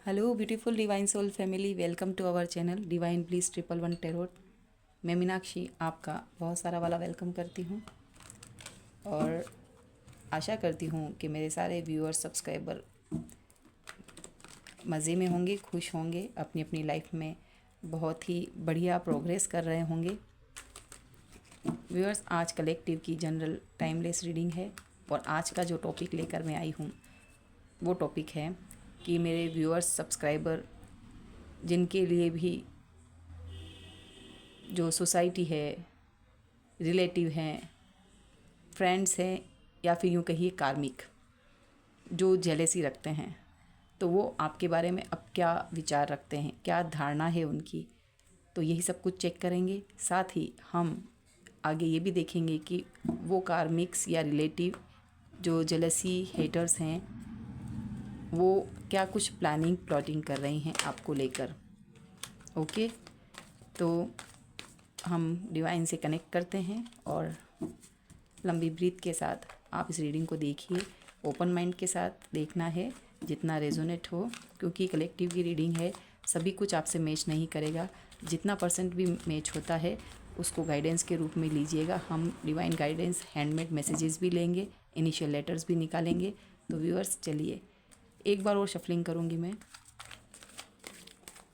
Hello beautiful divine soul family, welcome to our channel divine bliss 111 tarot. मैं मीनाक्षी आपका बहुत सारा वाला वेलकम करती हूँ और आशा करती हूँ कि मेरे सारे व्यूअर्स सब्सक्राइबर मज़े में होंगे, खुश होंगे, अपनी अपनी लाइफ में बहुत ही बढ़िया प्रोग्रेस कर रहे होंगे। व्यूअर्स, आज कलेक्टिव की जनरल टाइमलेस रीडिंग है और आज का जो टॉपिक लेकर मैं आई हूँ वो टॉपिक है कि मेरे व्यूअर्स सब्सक्राइबर जिनके लिए भी जो सोसाइटी है, रिलेटिव हैं, फ्रेंड्स हैं या फिर यूँ कहिए कार्मिक जो जेलेसी रखते हैं, तो वो आपके बारे में अब क्या विचार रखते हैं, क्या धारणा है उनकी, तो यही सब कुछ चेक करेंगे। साथ ही हम आगे ये भी देखेंगे कि वो कार्मिक्स या रिलेटिव जो जेलसी हेटर्स हैं वो क्या कुछ प्लानिंग प्लॉटिंग कर रही हैं आपको लेकर। ओके, तो हम डिवाइन से कनेक्ट करते हैं और लंबी ब्रीथ के साथ आप इस रीडिंग को देखिए। ओपन माइंड के साथ देखना है, जितना रेजोनेट हो, क्योंकि कलेक्टिव की रीडिंग है, सभी कुछ आपसे मैच नहीं करेगा। जितना परसेंट भी मैच होता है उसको गाइडेंस के रूप में लीजिएगा। हम डिवाइन गाइडेंस, हैंडमेड मैसेजेस भी लेंगे, इनिशियल लेटर्स भी निकालेंगे। तो व्यूअर्स, चलिए एक बार और शफलिंग करूँगी मैं।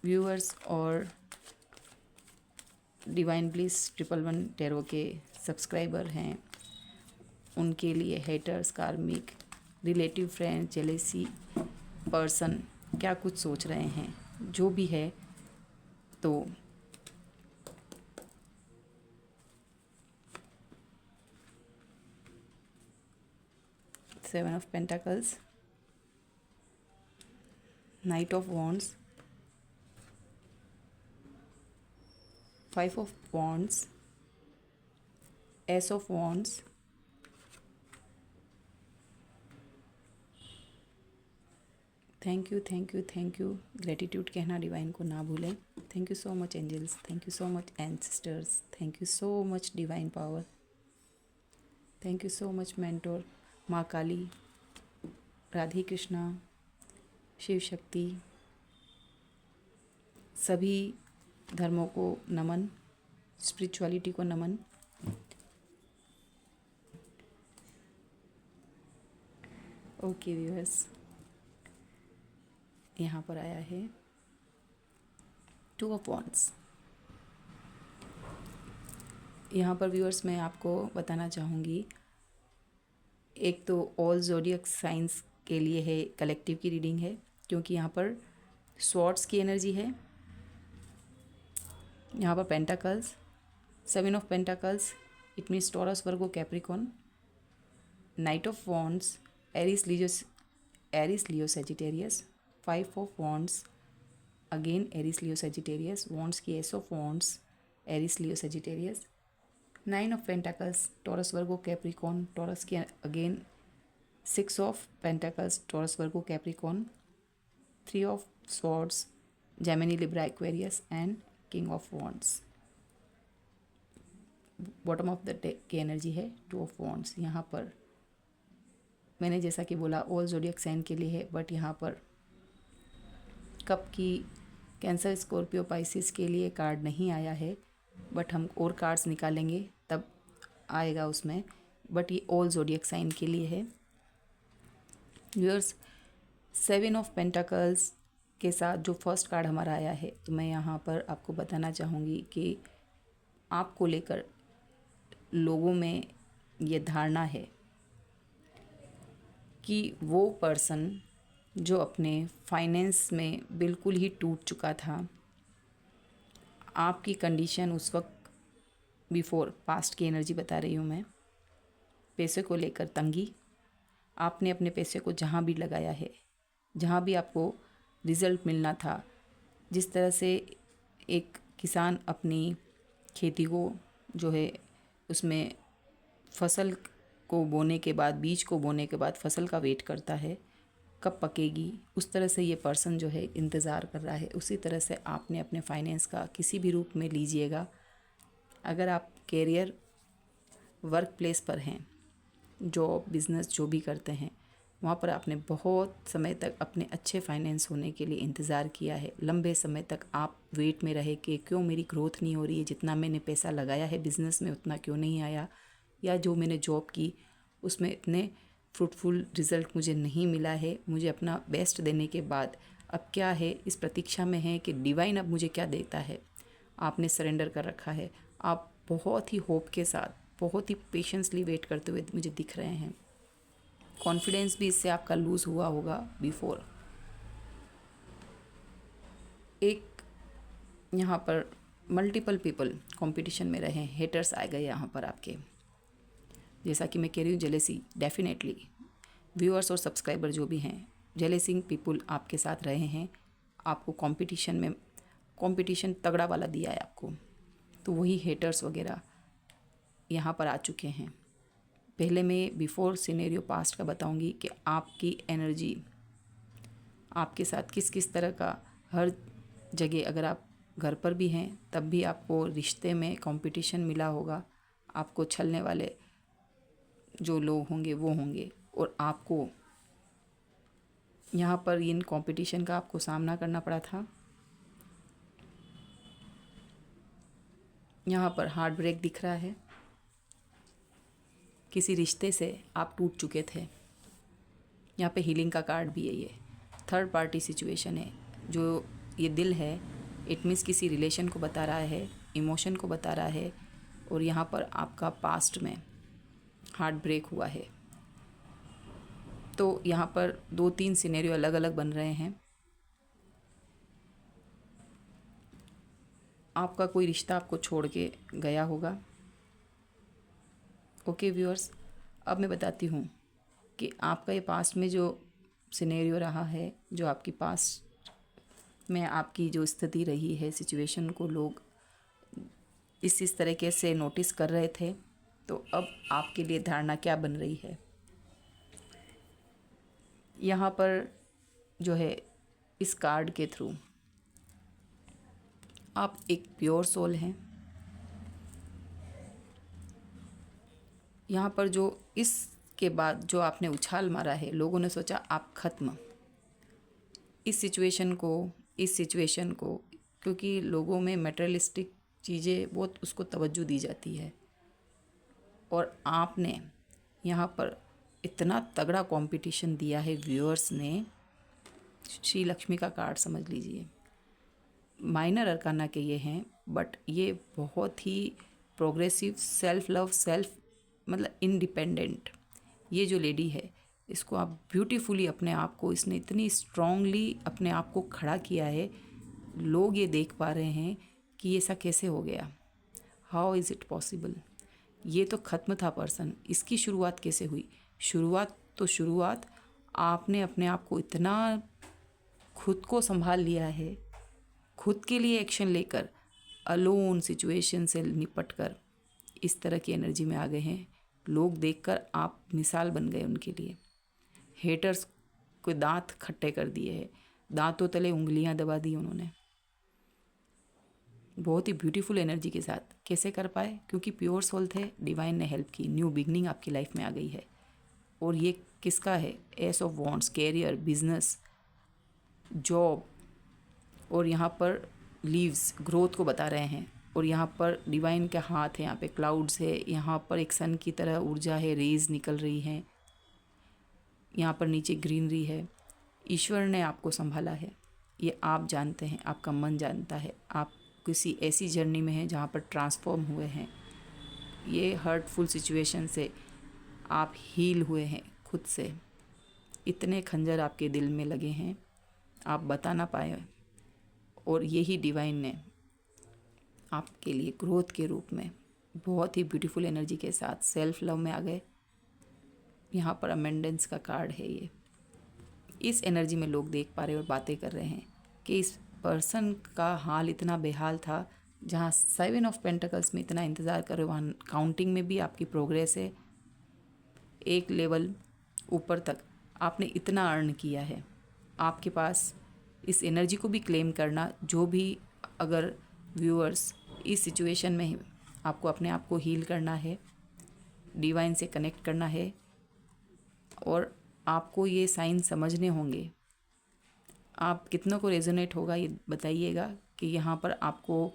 व्यूअर्स और डिवाइन ब्लिस 111 टैरो के सब्सक्राइबर हैं, उनके लिए हेटर्स, कार्मिक, रिलेटिव, फ्रेंड, जेलेसी पर्सन क्या कुछ सोच रहे हैं, जो भी है। तो seven of pentacles, knight of wands, five of wands, ace of wands, thank you, thank you, thank you. Gratitude कहना डिवाइन को ना भूलें। Thank you so much angels, thank you so much ancestors, thank you so much divine power, thank you so much mentor, माँ काली, राधे कृष्णा, शिव शक्ति, सभी धर्मों को नमन, spirituality को नमन। Okay viewers, यहाँ पर आया है टू ऑफ वॉन्ड्स। यहाँ पर व्यूअर्स मैं आपको बताना चाहूँगी, एक तो ऑल ज़ोडिएक साइंस के लिए है कलेक्टिव की रीडिंग है, क्योंकि यहाँ पर स्वॉर्ड्स की एनर्जी है, यहाँ पर pentacles, seven of pentacles, it means Taurus, Virgo, Capricorn, knight of wands, Aries Leo Sagittarius, five of wands, again Aries Leo Sagittarius, wands की ace of wands, Aries Leo Sagittarius, nine of pentacles, Taurus, Virgo, Capricorn, Taurus की again six of pentacles, Taurus, Virgo, Capricorn, three of swords, Gemini, Libra, Aquarius and king of wands. Bottom of the deck की energy है two of wands. यहाँ पर मैंने जैसा कि बोला all zodiac sign के लिए है, बट यहाँ पर कप की कैंसर, स्कॉर्पियो, पाइसिस के लिए कार्ड नहीं आया है, बट हम और कार्ड्स निकालेंगे तब आएगा उसमें, बट ये ऑल ज़ोडिएक साइन के लिए है। व्यूअर्स, सेवन ऑफ पेंटाकल्स के साथ जो फर्स्ट कार्ड हमारा आया है, तो मैं यहाँ पर आपको बताना चाहूँगी कि आपको लेकर लोगों में ये धारणा है कि वो पर्सन जो अपने फाइनेंस में बिल्कुल ही टूट चुका था, आपकी कंडीशन उस वक्त, बिफोर पास्ट की एनर्जी बता रही हूँ मैं, पैसे को लेकर तंगी, आपने अपने पैसे को जहाँ भी लगाया है, जहाँ भी आपको रिज़ल्ट मिलना था, जिस तरह से एक किसान अपनी खेती को जो है उसमें फसल को बोने के बाद, बीज को बोने के बाद फसल का वेट करता है कब पकेगी, उस तरह से ये पर्सन जो है इंतज़ार कर रहा है। उसी तरह से आपने अपने फाइनेंस का किसी भी रूप में लीजिएगा। अगर आप कैरियर, वर्क प्लेस पर हैं, जॉब, बिज़नेस जो भी करते हैं, वहाँ पर आपने बहुत समय तक अपने अच्छे फाइनेंस होने के लिए इंतज़ार किया है। लंबे समय तक आप वेट में रहे कि क्यों मेरी ग्रोथ नहीं हो रही है, जितना मैंने पैसा लगाया है बिज़नेस में उतना क्यों नहीं आया, या जो मैंने जॉब की उसमें इतने फ्रूटफुल रिज़ल्ट मुझे नहीं मिला है। मुझे अपना बेस्ट देने के बाद अब क्या है, इस प्रतीक्षा में है कि डिवाइन अब मुझे क्या देता है। आपने सरेंडर कर रखा है। आप बहुत ही होप के साथ, बहुत ही पेशेंसली वेट करते हुए मुझे दिख रहे हैं। कॉन्फिडेंस भी इससे आपका लूज़ हुआ होगा बिफोर। एक यहाँ पर मल्टीपल पीपल कंपटीशन में रहे, हेटर्स आ गए यहाँ पर आपके। जैसा कि मैं कह रही हूँ, जेलेसी डेफिनेटली व्यूअर्स और सब्सक्राइबर जो भी हैं, जेलेसिंग पीपल आपके साथ रहे हैं। आपको कंपटीशन में कंपटीशन तगड़ा वाला दिया है आपको, तो वही हेटर्स वगैरह यहाँ पर आ चुके हैं। पहले मैं बिफोर सिनेरियो पास्ट का बताऊंगी कि आपकी एनर्जी आपके साथ किस किस तरह का हर जगह, अगर आप घर पर भी हैं तब भी आपको रिश्ते में कंपटीशन मिला होगा। आपको छलने वाले जो लोग होंगे वो होंगे, और आपको यहाँ पर इन कंपटीशन का आपको सामना करना पड़ा था। यहाँ पर हार्ट ब्रेक दिख रहा है। किसी रिश्ते से आप टूट चुके थे। यहाँ पे हीलिंग का कार्ड भी है। ये थर्ड पार्टी सिचुएशन है। जो ये दिल है, इट मीन्स किसी रिलेशन को बता रहा है, इमोशन को बता रहा है। और यहाँ पर आपका पास्ट में हार्ट ब्रेक हुआ है। तो यहाँ पर 2-3 सिनेरियो अलग अलग बन रहे हैं। आपका कोई रिश्ता आपको छोड़ के गया होगा। ओके व्यूअर्स, अब मैं बताती हूँ कि आपका ये पास्ट में जो सिनेरियो रहा है, जो आपकी पास्ट में आपकी जो स्थिति रही है, सिचुएशन को लोग इस तरीके से नोटिस कर रहे थे, तो अब आपके लिए धारणा क्या बन रही है। यहाँ पर जो है इस कार्ड के थ्रू आप एक प्योर सोल हैं। यहाँ पर जो इसके बाद जो आपने उछाल मारा है, लोगों ने सोचा आप ख़त्म। इस सिचुएशन को क्योंकि लोगों में मटेरियलिस्टिक चीज़ें बहुत उसको तवज्जो दी जाती है, और आपने यहाँ पर इतना तगड़ा कंपटीशन दिया है व्यूअर्स ने। श्री लक्ष्मी का कार्ड समझ लीजिए। माइनर अरकाना के ये हैं, बट ये बहुत ही प्रोग्रेसिव, सेल्फ लव, सेल्फ मतलब इंडिपेंडेंट ये जो लेडी है, इसको आप ब्यूटीफुली अपने आप को, इसने इतनी स्ट्रांगली अपने आप को खड़ा किया है। लोग ये देख पा रहे हैं कि ये ऐसा कैसे हो गया, हाउ इज़ इट पॉसिबल। ये तो ख़त्म था पर्सन, इसकी शुरुआत कैसे हुई। शुरुआत आपने अपने आप को इतना खुद को संभाल लिया है, खुद के लिए एक्शन लेकर, अलोन सिचुएशन से निपट कर इस तरह की एनर्जी में आ गए हैं। लोग देखकर आप मिसाल बन गए उनके लिए। हेटर्स को दांत खट्टे कर दिए हैं, दांतों तले उंगलियां दबा दी उन्होंने। बहुत ही ब्यूटीफुल एनर्जी के साथ कैसे कर पाए, क्योंकि प्योर सोल थे, डिवाइन ने हेल्प की, न्यू बिगनिंग आपकी लाइफ में आ गई है। और ये किसका है, ace of wands, career, business, job, और यहाँ पर लीव्स ग्रोथ को बता रहे हैं। और यहाँ पर डिवाइन का हाथ है, यहाँ पे क्लाउड्स है, यहाँ पर एक सन की तरह ऊर्जा है, रेज निकल रही हैं, यहाँ पर नीचे ग्रीनरी है। ईश्वर ने आपको संभाला है, ये आप जानते हैं, आपका मन जानता है। आप किसी ऐसी जर्नी में हैं जहाँ पर ट्रांसफॉर्म हुए हैं। ये हर्टफुल सिचुएशन से आप हील हुए हैं खुद से। इतने खंजर आपके दिल में लगे हैं, आप बता ना पाए। और यही डिवाइन ने आपके लिए ग्रोथ के रूप में बहुत ही ब्यूटीफुल एनर्जी के साथ सेल्फ लव में आ गए। यहाँ पर अमेंडेंस का कार्ड है। ये इस एनर्जी में लोग देख पा रहे और बातें कर रहे हैं कि इस पर्सन का हाल इतना बेहाल था, जहाँ 7 ऑफ पेंटिकल्स में इतना इंतज़ार कर रहे हो, वहाँ काउंटिंग में भी आपकी प्रोग्रेस है। एक लेवल ऊपर तक आपने इतना अर्न किया है। आपके पास इस एनर्जी को भी क्लेम करना, जो भी अगर व्यूअर्स इस सिचुएशन में आपको अपने आप को हील करना है, डिवाइन से कनेक्ट करना है, और आपको ये साइन समझने होंगे। आप कितनों को रेजोनेट होगा ये बताइएगा कि यहाँ पर आपको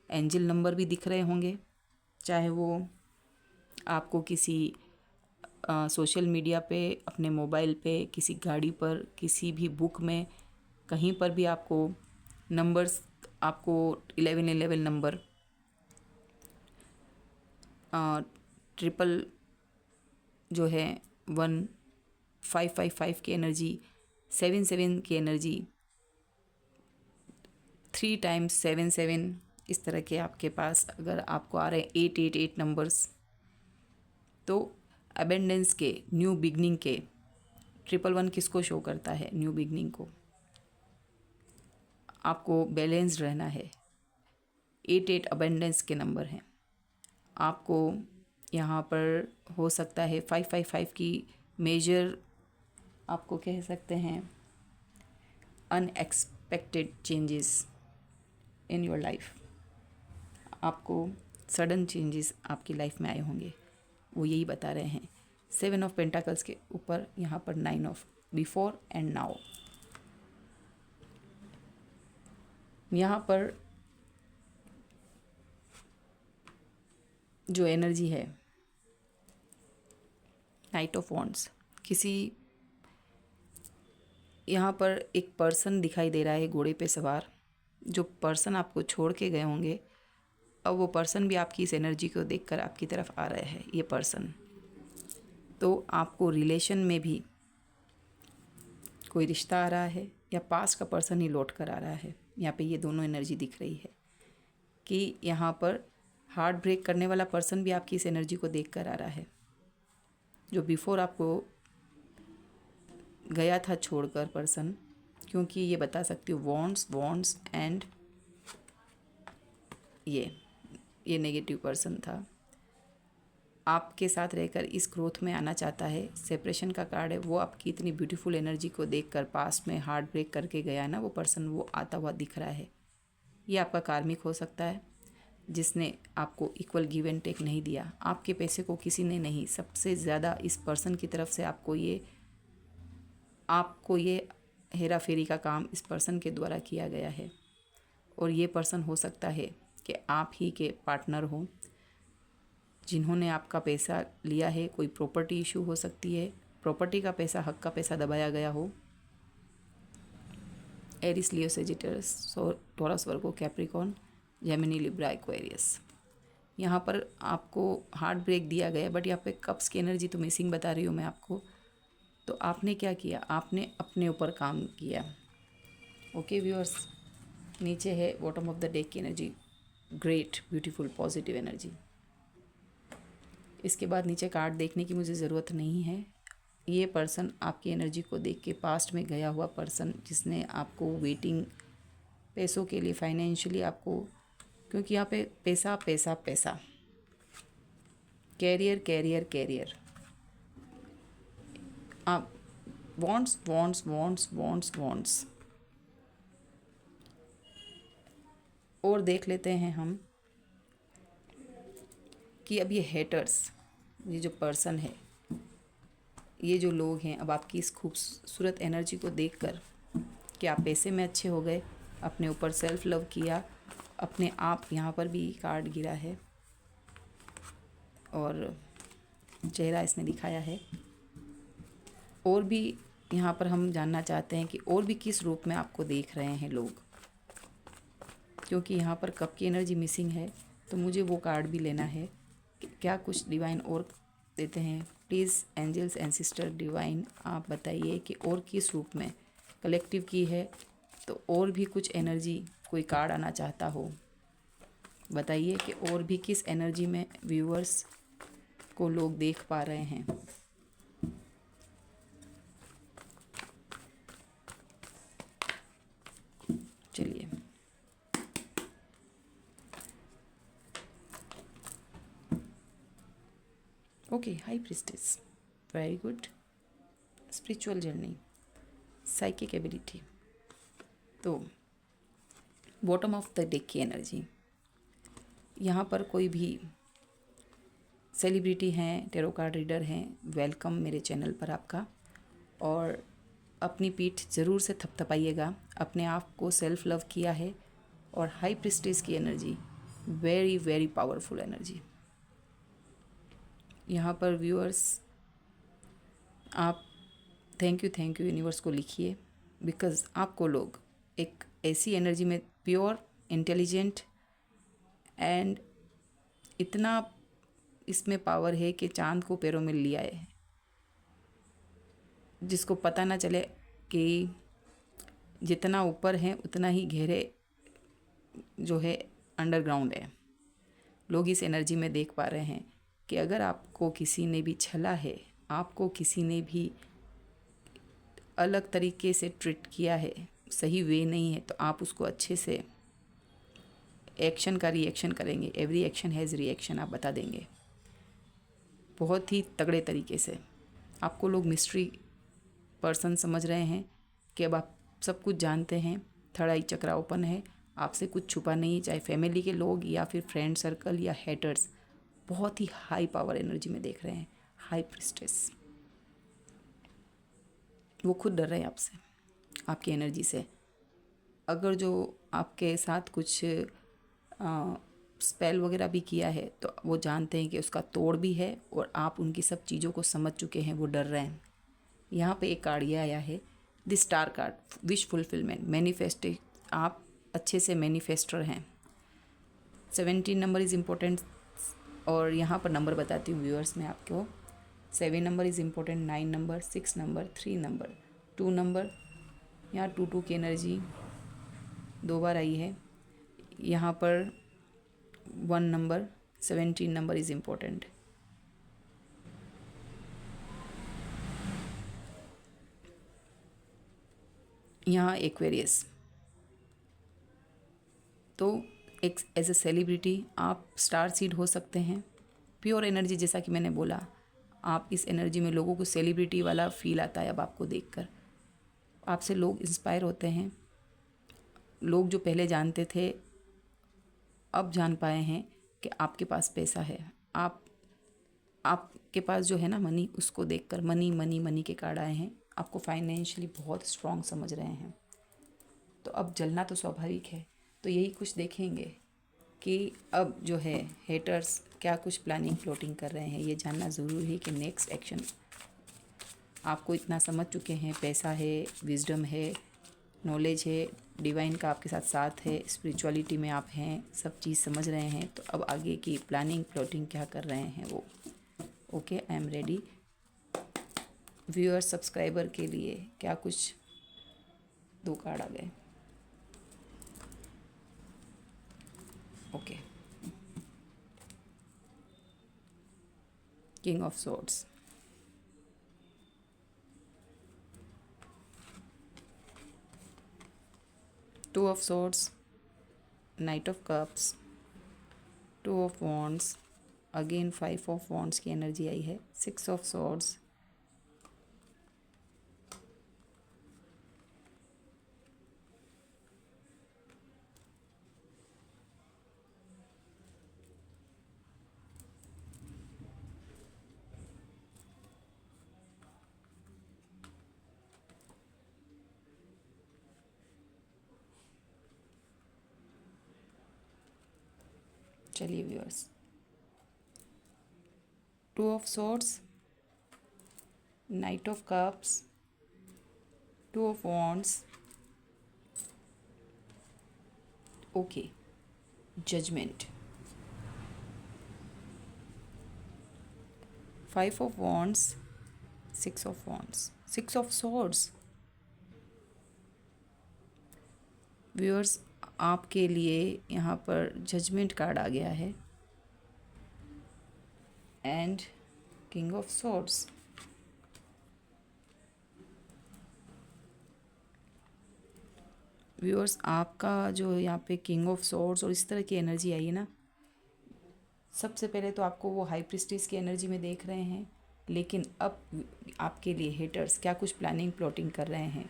एंजल नंबर भी दिख रहे होंगे, चाहे वो आपको किसी सोशल मीडिया पे, अपने मोबाइल पे, किसी गाड़ी पर, किसी भी बुक में, कहीं पर भी आपको नंबर्स, आपको 1111 नंबर, ट्रिपल जो है 1555 की एनर्जी, 77 की एनर्जी, 3 टाइम्स 77, इस तरह के आपके पास अगर आपको आ रहे हैं 888 नंबर्स, तो अबेंडेंस के, न्यू बिगनिंग के, 111 किसको शो करता है? न्यू बिगनिंग को। आपको बैलेंस रहना है। 88 अबेंडेंस के नंबर हैं। आपको यहाँ पर हो सकता है 555 की मेजर, आपको कह सकते हैं unexpected changes in your life. आपको सडन चेंजेस आपकी लाइफ में आए होंगे, वो यही बता रहे हैं। 7 ऑफ पेंटाकल्स के ऊपर यहाँ पर 9 ऑफ बिफोर एंड नाउ। यहाँ पर जो एनर्जी है नाइट ऑफ वॉन्ड्स, किसी यहाँ पर एक पर्सन दिखाई दे रहा है घोड़े पे सवार। जो पर्सन आपको छोड़ के गए होंगे, अब वो पर्सन भी आपकी इस एनर्जी को देखकर आपकी तरफ आ रहा है। ये पर्सन तो आपको रिलेशन में भी कोई रिश्ता आ रहा है, या पास्ट का पर्सन ही लौट कर आ रहा है। यहाँ पे ये दोनों एनर्जी दिख रही है कि यहाँ पर हार्ट ब्रेक करने वाला पर्सन भी आपकी इस एनर्जी को देख कर आ रहा है। जो बिफोर आपको गया था छोड़कर पर्सन, क्योंकि ये बता सकती हूँ वॉन्ट्स एंड ये नेगेटिव पर्सन था, आपके साथ रहकर इस ग्रोथ में आना चाहता है। सेपरेशन का कार्ड है। वो आपकी इतनी ब्यूटीफुल एनर्जी को देखकर पास्ट में हार्ट ब्रेक करके गया है ना वो पर्सन, वो आता हुआ दिख रहा है। ये आपका कार्मिक हो सकता है, जिसने आपको इक्वल गिव एंड टेक नहीं दिया। आपके पैसे को किसी ने नहीं, सबसे ज़्यादा इस पर्सन की तरफ से आपको ये हेरा फेरी का काम इस पर्सन के द्वारा किया गया है। और ये पर्सन हो सकता है कि आप ही के पार्टनर हो, जिन्होंने आपका पैसा लिया है। कोई प्रॉपर्टी इशू हो सकती है, प्रॉपर्टी का पैसा, हक का पैसा दबाया गया हो। एरिस, लियो, सेजिटेरियस, टॉरस, वर्गो, कैप्रिकॉर्न, जेमिनी, लिब्रा, एक्वेरियस। यहाँ पर आपको हार्ट ब्रेक दिया गया, बट यहाँ पे कप्स की एनर्जी तो मिसिंग बता रही हूँ मैं आपको। तो आपने क्या किया? आपने अपने ऊपर काम किया। ओके व्यूअर्स, नीचे है बॉटम ऑफ द डेक की energy, great, beautiful, positive energy. इसके बाद नीचे कार्ड देखने की मुझे ज़रूरत नहीं है। ये पर्सन आपकी एनर्जी को देख के, पास्ट में गया हुआ पर्सन, जिसने आपको वेटिंग पैसों के लिए, फाइनेंशियली आपको, क्योंकि यहाँ पे पैसा पैसा पैसा, कैरियर कैरियर कैरियर, आप wants wants wants wants wants. और देख लेते हैं हम कि अब ये हेटर्स, ये जो पर्सन है, ये जो लोग हैं, अब आपकी इस खूबसूरत एनर्जी को देखकर कि आप पैसे में अच्छे हो गए, अपने ऊपर सेल्फ लव किया, अपने आप, यहाँ पर भी कार्ड गिरा है और चेहरा इसने दिखाया है। और भी यहाँ पर हम जानना चाहते हैं कि और भी किस रूप में आपको देख रहे हैं लोग, क्योंकि यहाँ पर कप की एनर्जी मिसिंग है। तो मुझे वो कार्ड भी लेना है कि क्या कुछ डिवाइन और देते हैं। Please angels and sister divine, आप बताइए कि और किस रूप में कलेक्टिव की है, तो और भी कुछ एनर्जी कोई कार्ड आना चाहता हो, बताइए कि और भी किस एनर्जी में व्यूअर्स को लोग देख पा रहे हैं। चलिए, okay, high priestess, very good, spiritual journey, psychic ability. तो बॉटम ऑफ द डेक की एनर्जी, यहाँ पर कोई भी सेलिब्रिटी हैं, टेरो कार्ड रीडर हैं, वेलकम मेरे चैनल पर आपका। और अपनी पीठ ज़रूर से थपथपाइएगा। अपने आप को सेल्फ लव किया है। और हाई प्रिस्टेस की energy very very powerful energy. यहाँ पर व्यूअर्स आप थैंक यू यूनिवर्स को लिखिए, बिकॉज़ आपको लोग एक ऐसी एनर्जी में प्योर इंटेलिजेंट एंड इतना इसमें पावर है कि चांद को पैरों में लिया है, जिसको पता ना चले कि जितना ऊपर है उतना ही गहरे जो है अंडरग्राउंड है। लोग इस एनर्जी में देख पा रहे हैं कि अगर आपको किसी ने भी छला है, आपको किसी ने भी अलग तरीके से ट्रीट किया है, सही वे नहीं है, तो आप उसको अच्छे से एक्शन का रिएक्शन करेंगे। एवरी एक्शन हैज़ रिएक्शन आप बता देंगे बहुत ही तगड़े तरीके से। आपको लोग मिस्ट्री पर्सन समझ रहे हैं कि अब आप सब कुछ जानते हैं। थर्ड आई चक्रा ओपन है, आपसे कुछ छुपा नहीं, चाहे फैमिली के लोग या फिर फ्रेंड सर्कल या हेटर्स। बहुत ही हाई पावर एनर्जी में देख रहे हैं। हाई प्रिस्टेस, वो खुद डर रहे हैं आपसे, आपकी एनर्जी से। अगर जो आपके साथ कुछ स्पेल वगैरह भी किया है तो वो जानते हैं कि उसका तोड़ भी है और आप उनकी सब चीज़ों को समझ चुके हैं, वो डर रहे हैं। यहाँ पे एक कार्ड ये आया है, the star card, wish fulfilment, manifest. आप अच्छे से मैनिफेस्टर हैं। 17 नंबर इज़ इम्पोर्टेंट। और यहाँ पर नंबर बताती हूँ व्यूअर्स मैं आपको। 7 number is important, 9 number, 6 number, 3 number, 2 number. यहाँ 2 की एनर्जी 2 बार आई है। यहाँ पर 1 नंबर, 17 नंबर इज़ इम्पोर्टेंट। यहाँ एक्वेरियस। तो एक एज ए सेलिब्रिटी आप स्टार सीड हो सकते हैं। प्योर एनर्जी, जैसा कि मैंने बोला, आप इस एनर्जी में लोगों को सेलिब्रिटी वाला फील आता है। अब आपको देखकर आपसे लोग इंस्पायर होते हैं। लोग जो पहले जानते थे अब जान पाए हैं कि आपके पास पैसा है। आपके पास जो है ना मनी, उसको देखकर मनी मनी मनी के कार्ड आए हैं। आपको फाइनेंशियली बहुत स्ट्रांग समझ रहे हैं। तो अब जलना तो स्वाभाविक है। तो यही कुछ देखेंगे कि अब जो है हेटर्स क्या कुछ प्लानिंग फ्लोटिंग कर रहे हैं। ये जानना ज़रूरी है कि नेक्स्ट एक्शन। आपको इतना समझ चुके हैं, पैसा है, विजडम है, नॉलेज है, डिवाइन का आपके साथ साथ है, स्पिरिचुअलिटी में आप हैं, सब चीज़ समझ रहे हैं। तो अब आगे की प्लानिंग प्लॉटिंग क्या कर रहे हैं वो। Okay, I am ready. Viewer subscriber के लिए क्या कुछ 2 कार्ड आ गए। Okay, king of swords, two of swords, knight of cups, 2 of wands, again 5 of wands की एनर्जी आई है, 6 ऑफ सॉर्ड्स, चलिए viewers, 2 of swords, knight of cups, 2 of wands, okay, judgement, 5 of wands, 6 of wands, 6 of swords. Viewers, आपके लिए यहाँ पर judgement card आ गया है and king of swords. Viewers, आपका जो यहाँ पे किंग ऑफ सॉर्ड्स और इस तरह की एनर्जी आई है ना, सबसे पहले तो आपको वो हाई प्रिस्टिस की एनर्जी में देख रहे हैं, लेकिन अब आपके लिए हेटर्स क्या कुछ प्लानिंग प्लॉटिंग कर रहे हैं।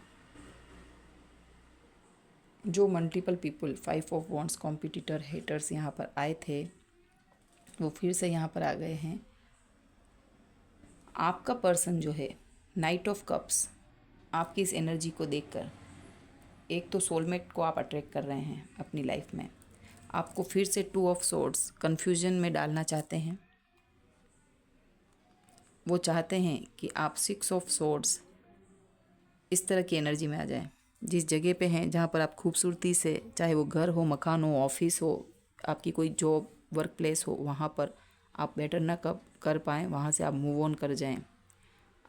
जो multiple people 5 of wands competitor haters यहाँ पर आए थे, वो फिर से यहाँ पर आ गए हैं। आपका पर्सन जो है नाइट ऑफ कप्स, आपकी इस एनर्जी को देखकर एक तो सोलमेट को आप अट्रैक्ट कर रहे हैं अपनी लाइफ में, आपको फिर से टू ऑफ सोर्ड्स कन्फ्यूजन में डालना चाहते हैं। वो चाहते हैं कि आप सिक्स ऑफ सोर्ड्स इस तरह की एनर्जी में आ जाएं। जिस जगह पे हैं जहाँ पर आप खूबसूरती से, चाहे वो घर हो, मकान हो, ऑफिस हो, आपकी कोई जॉब वर्क प्लेस हो, वहाँ पर आप बेटर ना कर पाएँ, वहाँ से आप मूव ऑन कर जाएं।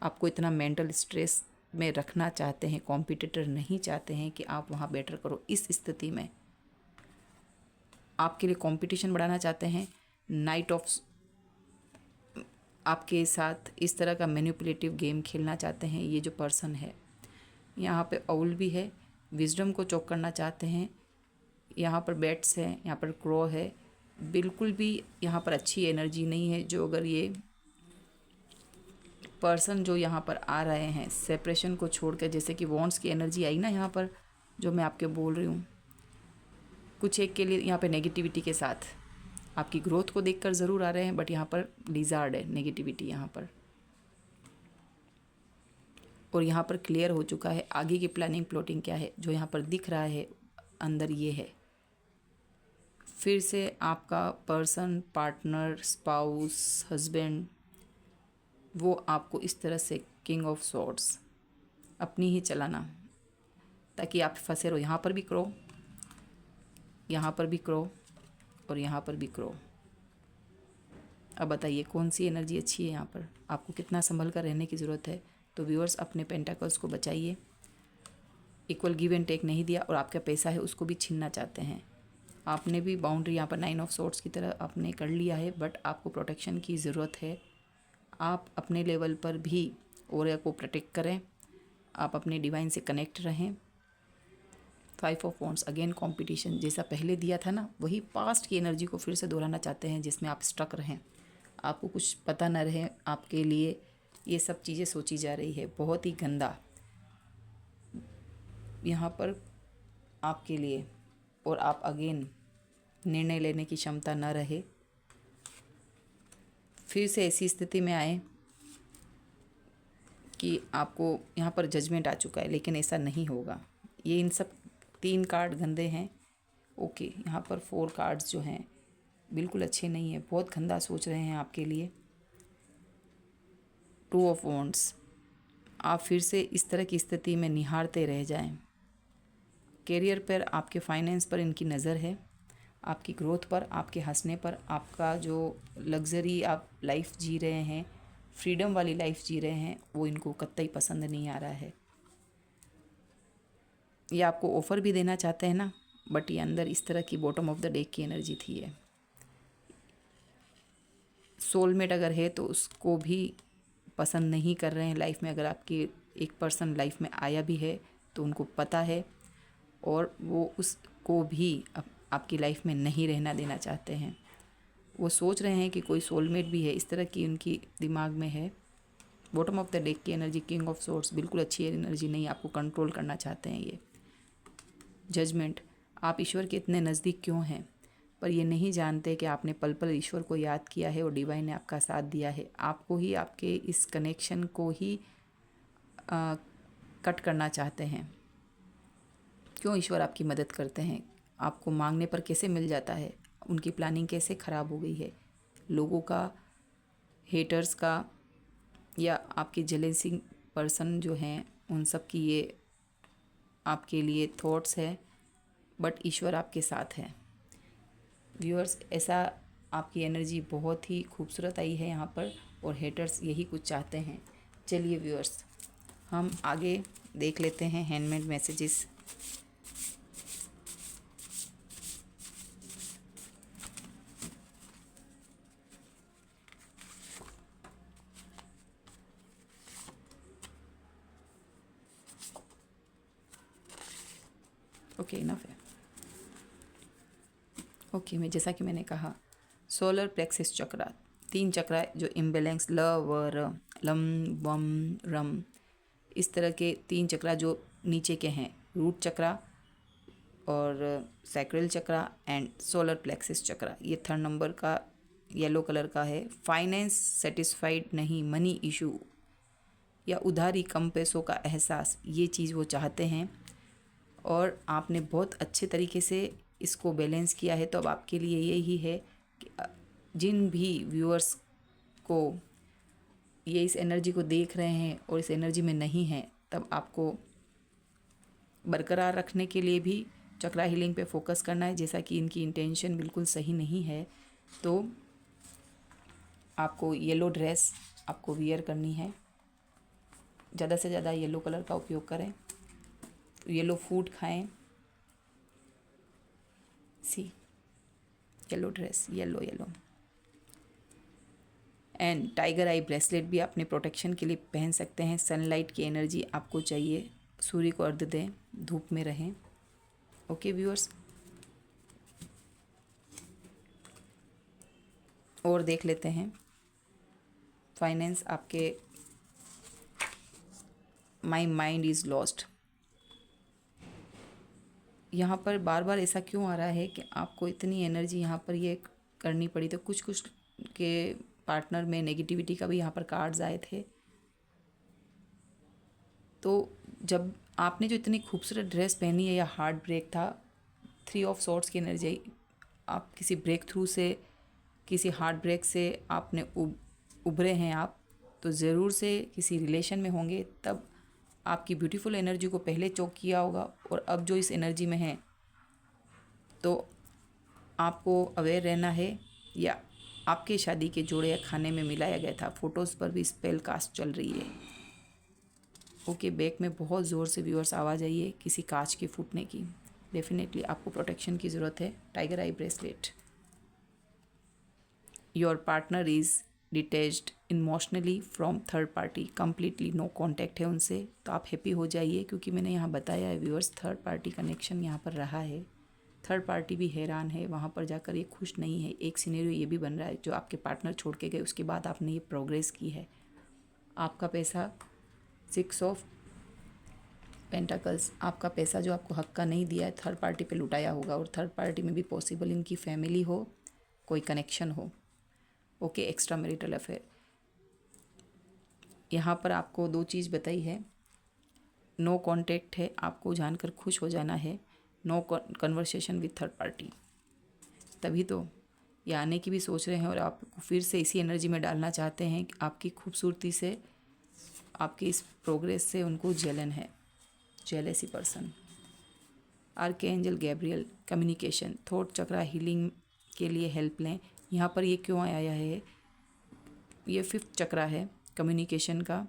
आपको इतना मेंटल स्ट्रेस में रखना चाहते हैं, कॉम्पिटिटर नहीं चाहते हैं कि आप वहाँ बेटर करो। इस स्थिति में आपके लिए कंपटीशन बढ़ाना चाहते हैं। नाइट ऑफ आपके साथ इस तरह का मैनिपुलेटिव गेम खेलना चाहते हैं ये जो पर्सन है। यहाँ पे आउल भी है, विजडम को चॉक करना चाहते हैं। यहाँ पर बैट्स है, यहाँ पर क्रो है। बिल्कुल भी यहाँ पर अच्छी एनर्जी नहीं है। जो अगर ये पर्सन जो यहाँ पर आ रहे हैं सेपरेशन को छोड़कर, जैसे कि वॉन्ड्स की एनर्जी आई ना यहाँ पर, जो मैं आपके बोल रही हूँ, कुछ एक के लिए यहाँ पे नेगेटिविटी के साथ आपकी ग्रोथ को देखकर ज़रूर आ रहे हैं, बट यहाँ पर लिजार्ड है नेगेटिविटी यहाँ पर। और यहाँ पर क्लियर हो चुका है आगे की प्लानिंग प्लॉटिंग क्या है। जो यहाँ पर दिख रहा है अंदर ये है, फिर से आपका पर्सन, पार्टनर, स्पाउस, हस्बैंड, वो आपको इस तरह से किंग ऑफ सॉर्ड्स अपनी ही चलाना, ताकि आप फंसे रहो। यहाँ पर भी क्रो, यहाँ पर भी क्रो, और यहाँ पर भी क्रो। अब बताइए कौन सी एनर्जी अच्छी है यहाँ पर, आपको कितना संभल कर रहने की ज़रूरत है। तो व्यूअर्स, अपने पेंटाकल्स को बचाइए। इक्वल गिव एंड टेक नहीं दिया, और आपका पैसा है उसको भी छीनना चाहते हैं। आपने भी बाउंड्री यहाँ पर नाइन ऑफ सोर्ड्स की तरह आपने कर लिया है, बट आपको प्रोटेक्शन की ज़रूरत है। आप अपने लेवल पर भी ऑरा को प्रोटेक्ट करें, आप अपने डिवाइन से कनेक्ट रहें। Five of wands, again competition, जैसा पहले दिया था ना, वही पास्ट की एनर्जी को फिर से दोहराना चाहते हैं, जिसमें आप स्टक रहें, आपको कुछ पता न रहे। आपके लिए ये सब चीज़ें सोची जा रही है, बहुत ही गंदा यहाँ पर आपके लिए। और आप अगेन निर्णय लेने की क्षमता न रहे, फिर से ऐसी स्थिति में आए कि आपको यहाँ पर जजमेंट आ चुका है, लेकिन ऐसा नहीं होगा। ये इन सब तीन कार्ड गंदे हैं। ओके, यहाँ पर फोर कार्ड्स जो हैं बिल्कुल अच्छे नहीं है, बहुत गंदा सोच रहे हैं आपके लिए। टू ऑफ वॉन्ड्स, आप फिर से इस तरह की स्थिति में निहारते रह जाएं। कैरियर पर, आपके फाइनेंस पर इनकी नज़र है, आपकी ग्रोथ पर, आपके हंसने पर, आपका जो लग्जरी आप लाइफ जी रहे हैं, फ्रीडम वाली लाइफ जी रहे हैं, वो इनको कतई पसंद नहीं आ रहा है। ये आपको ऑफ़र भी देना चाहते हैं ना, बट ये अंदर इस तरह की बॉटम ऑफ द डेक की एनर्जी थी। ये सोलमेट अगर है तो उसको भी पसंद नहीं कर रहे हैं लाइफ में। अगर आपके एक पर्सन लाइफ में आया भी है तो उनको पता है, और वो उसको भी आपकी लाइफ में नहीं रहना देना चाहते हैं। वो सोच रहे हैं कि कोई सोलमेट भी है, इस तरह की उनकी दिमाग में है। बॉटम ऑफ द डेक की एनर्जी, किंग ऑफ सोर्ड्स, बिल्कुल अच्छी एनर्जी नहीं, आपको कंट्रोल करना चाहते हैं ये। जजमेंट, आप ईश्वर के इतने नज़दीक क्यों हैं, पर ये नहीं जानते कि आपने पल पल ईश्वर को याद किया है और डिवाइन ने आपका साथ दिया है। आपको ही, आपके इस कनेक्शन को ही कट करना चाहते हैं। क्यों ईश्वर आपकी मदद करते हैं, आपको मांगने पर कैसे मिल जाता है, उनकी प्लानिंग कैसे ख़राब हो गई है। लोगों का, हेटर्स का, या आपके जेलेसी पर्सन जो हैं, उन सब की ये आपके लिए थॉट्स है, बट ईश्वर आपके साथ है। व्यूअर्स, ऐसा आपकी एनर्जी बहुत ही खूबसूरत आई है यहाँ पर, और हेटर्स यही कुछ चाहते हैं। चलिए व्यूअर्स, हम आगे देख लेते हैं हैंडमेड मैसेजेस। ओके, इनफ है। ओके, मैं जैसा कि मैंने कहा, सोलर प्लेक्सिस चक्रा, तीन चक्रा जो इम्बैलेंस, ल व र, लम वम रम, इस तरह के तीन चक्रा जो नीचे के हैं, रूट चक्रा और sacral chakra and solar plexus chakra. ये थर्ड नंबर का येलो कलर का है। फाइनेंस सेटिस्फाइड नहीं, मनी इशू, या उधारी कम पैसों का एहसास, ये चीज़ वो चाहते हैं और आपने बहुत अच्छे तरीके से इसको बैलेंस किया है। तो अब आपके लिए यही है कि जिन भी व्यूअर्स को ये इस एनर्जी को देख रहे हैं और इस एनर्जी में नहीं हैं, तब आपको बरकरार रखने के लिए भी चक्रा हीलिंग पे फोकस करना है। जैसा कि इनकी इंटेंशन बिल्कुल सही नहीं है, तो आपको येलो ड्रेस आपको वियर करनी है। ज़्यादा से ज़्यादा येलो कलर का उपयोग करें, येलो फूड खाएं। See yellow dress, yellow yellow. And tiger eye bracelet भी अपने प्रोटेक्शन के लिए पहन सकते हैं। सनलाइट की एनर्जी आपको चाहिए, सूर्य को अर्घ्य दें, धूप में रहें। ओके व्यूअर्स, और देख लेते हैं फाइनेंस आपके। माई माइंड इज़ लॉस्ट, यहाँ पर बार बार ऐसा क्यों आ रहा है कि आपको इतनी एनर्जी यहाँ पर ये करनी पड़ी। तो कुछ कुछ के पार्टनर में नेगेटिविटी का भी यहाँ पर कार्ड्स आए थे। तो जब आपने जो इतनी खूबसूरत ड्रेस पहनी है, या हार्ट ब्रेक था, 3 ऑफ सॉर्ड्स की एनर्जी, आप किसी ब्रेक थ्रू से, किसी हार्ट ब्रेक से आपने उभरे हैं आप, तो ज़रूर से किसी रिलेशन में होंगे। तब आपकी ब्यूटीफुल एनर्जी को पहले चोक किया होगा, और अब जो इस एनर्जी में है, तो आपको अवेयर रहना है। या आपके शादी के जोड़े या खाने में मिलाया गया था, फ़ोटोज़ पर भी स्पेल कास्ट चल रही है। ओके, बैक में बहुत ज़ोर से व्यूअर्स आवाज़ आई है किसी कांच के फूटने की। डेफिनेटली आपको प्रोटेक्शन की ज़रूरत है। Tiger eye bracelet. Your partner is detached emotionally from third party, completely no contact है उनसे। तो आप हैप्पी हो जाइए, क्योंकि मैंने यहाँ बताया है व्यूअर्स, थर्ड पार्टी कनेक्शन यहाँ पर रहा है। थर्ड पार्टी भी हैरान है, वहाँ पर जाकर ये खुश नहीं है। एक सिनेरियो ये भी बन रहा है, जो आपके पार्टनर छोड़ के गए उसके बाद आपने ये प्रोग्रेस की है। आपका पैसा 6 ऑफ पेंटाकल्स, आपका पैसा जो आपको हक का नहीं दिया है, थर्ड पार्टी पे लुटाया होगा। और थर्ड पार्टी में भी पॉसिबल इनकी फैमिली हो, कोई कनेक्शन हो। Okay, extra marital affair. यहाँ पर आपको 2 चीज़ बताई है। नो कॉन्टैक्ट है, आपको जानकर खुश हो जाना है। No conversation with third party. तभी तो ये आने की भी सोच रहे हैं, और आपको फिर से इसी एनर्जी में डालना चाहते हैं। आपकी खूबसूरती से, आपकी इस प्रोग्रेस से उनको जलन है, jealousy person. Archangel Gabriel, communication, थॉट चक्रा हीलिंग के लिए हेल्प लें। यहाँ पर ये क्यों आया है, ये 5th चक्रा है कम्युनिकेशन का।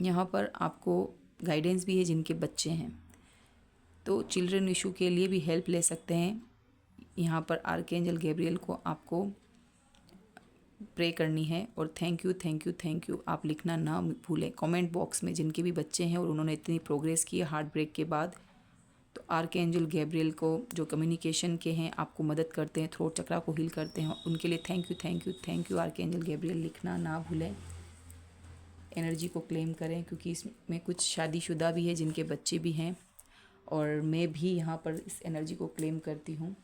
यहाँ पर आपको गाइडेंस भी है जिनके बच्चे हैं, तो चिल्ड्रन इशू के लिए भी हेल्प ले सकते हैं। यहाँ पर आर्कएंजल गैब्रियल को आपको प्रे करनी है। और thank you thank you thank you आप लिखना ना भूलें कमेंट बॉक्स में। जिनके भी बच्चे हैं और उन्होंने इतनी प्रोग्रेस की है हार्ट ब्रेक के बाद, तो आर्कएंजल गैब्रियल को, जो कम्युनिकेशन के हैं, आपको मदद करते हैं, थ्रोट चक्रा को हील करते हैं, उनके लिए thank you thank you thank you archangel Gabriel लिखना ना भूलें। एनर्जी को क्लेम करें, क्योंकि इसमें कुछ शादीशुदा भी है जिनके बच्चे भी हैं। और मैं भी यहाँ पर इस एनर्जी को क्लेम करती हूँ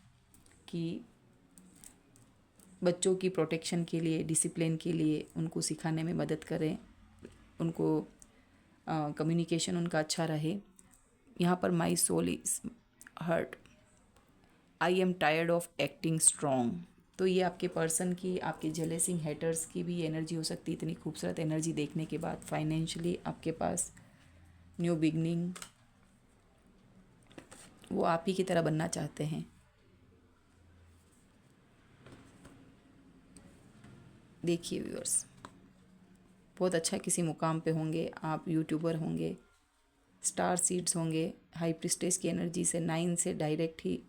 कि बच्चों की प्रोटेक्शन के लिए, डिसिप्लिन के लिए उनको सिखाने में मदद करें, उनको कम्युनिकेशन उनका अच्छा रहे। यहाँ पर my soul is hurt, I am tired of acting strong. तो ये आपके पर्सन की, आपके जेलेसिंग हेटर्स की भी एनर्जी हो सकती है। इतनी खूबसूरत एनर्जी देखने के बाद फाइनेंशियली आपके पास न्यू बिगनिंग, वो आप ही की तरह बनना चाहते हैं। देखिए व्यूअर्स, बहुत अच्छा किसी मुकाम पे होंगे आप, यूट्यूबर होंगे, स्टार सीड्स होंगे। हाई प्रिस्टेस की एनर्जी से 9 से डायरेक्ट ही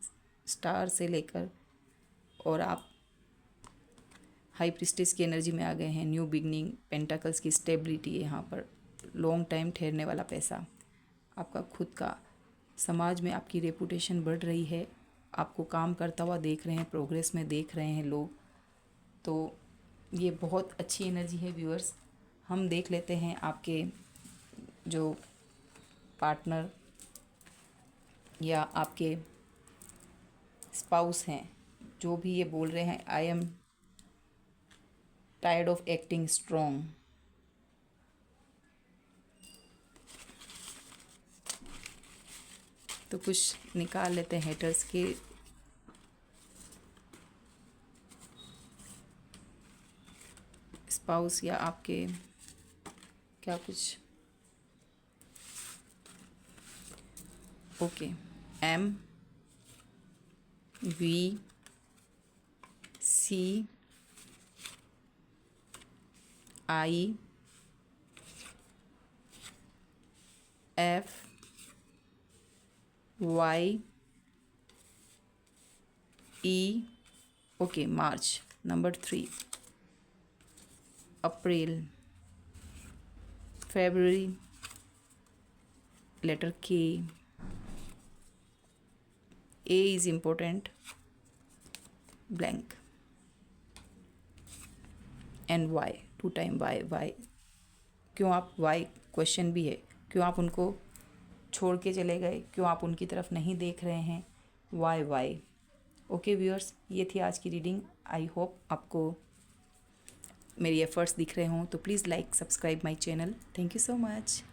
स्टार से लेकर, और आप हाई प्रिस्टेस की एनर्जी में आ गए हैं। न्यू बिगनिंग, पेंटाकल्स की स्टेबिलिटी है यहाँ पर, लॉन्ग टाइम ठहरने वाला पैसा, आपका खुद का, समाज में आपकी रेपुटेशन बढ़ रही है, आपको काम करता हुआ देख रहे हैं, प्रोग्रेस में देख रहे हैं लोग। तो ये बहुत अच्छी एनर्जी है व्यूअर्स। हम देख लेते हैं आपके जो पार्टनर या आपके स्पाउस हैं, जो भी ये बोल रहे हैं, आई am tired of acting strong, तो कुछ निकाल लेते हैं हेटर्स के। स्पाउस या आपके क्या कुछ। Okay, M V C I F Y E, okay, March. Number 3, April, February, letter K, A is important, blank, and Y, 2 times Y. क्यों आप Y क्वेश्चन भी है, क्यों आप उनको छोड़ के चले गए, क्यों आप उनकी तरफ नहीं देख रहे हैं, वाई। ओके व्यूअर्स, ये थी आज की रीडिंग। आई होप आपको मेरी एफर्ट्स दिख रहे हों, तो please like subscribe my channel. Thank you so much.